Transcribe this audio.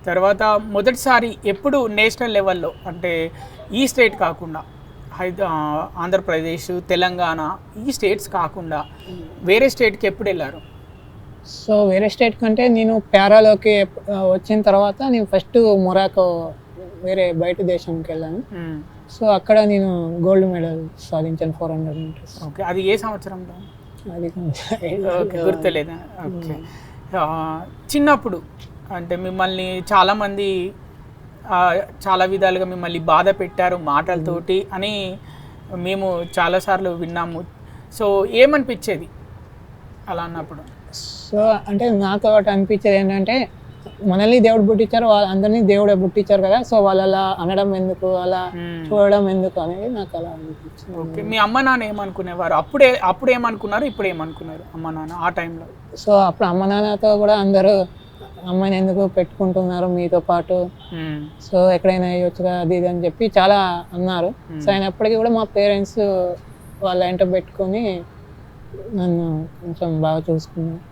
తర్వాత మొదటిసారి ఎప్పుడు నేషనల్ లెవెల్లో అంటే ఈ స్టేట్ కాకుండా ఆంధ్రప్రదేశ్, తెలంగాణ ఈ స్టేట్స్ కాకుండా వేరే స్టేట్కి ఎప్పుడు వెళ్ళారు? సో వేరే స్టేట్ కంటే నేను పారాలోకి వచ్చిన తర్వాత నేను ఫస్ట్ మొరాకో వేరే బయట దేశానికి వెళ్ళాను. సో అక్కడ నేను గోల్డ్ మెడల్ సాధించాను 400 మీటర్స్. ఓకే, అది ఏ సంవత్సరంలో? అది ఓకే, గుర్తులేదా? ఓకే. చిన్నప్పుడు అంటే మిమ్మల్ని చాలామంది చాలా విధాలుగా మిమ్మల్ని బాధ పెట్టారు మాటలతోటి అని మేము చాలాసార్లు విన్నాము. సో ఏమనిపించేది అలా అన్నప్పుడు? సో అంటే నాకు ఒకటి అనిపించేది ఏంటంటే మనల్ని దేవుడు పుట్టించారు, అందరినీ దేవుడే పుట్టించారు కదా, సో వాళ్ళు అలా అనడం ఎందుకు, అలా చూడడం ఎందుకు అనేది నాకు అలా అనిపించింది. ఓకే, మీ అమ్మ నాన్న ఏమనుకునేవారు? అప్పుడు ఏమనుకున్నారు, ఇప్పుడు ఏమనుకున్నారు అమ్మ నాన్న ఆ టైంలో? సో అప్పుడు అమ్మ నాన్నతో కూడా అందరూ అమ్మాయిని ఎందుకు పెట్టుకుంటున్నారు మీతో పాటు, సో ఎక్కడైనా వేయొచ్చుగా అది ఇది అని చెప్పి చాలా అన్నారు. సో అయినప్పటికీ కూడా మా పేరెంట్స్ వాళ్ళ వెంట పెట్టుకొని నన్ను కొంచెం బాగా చూసుకున్నారు.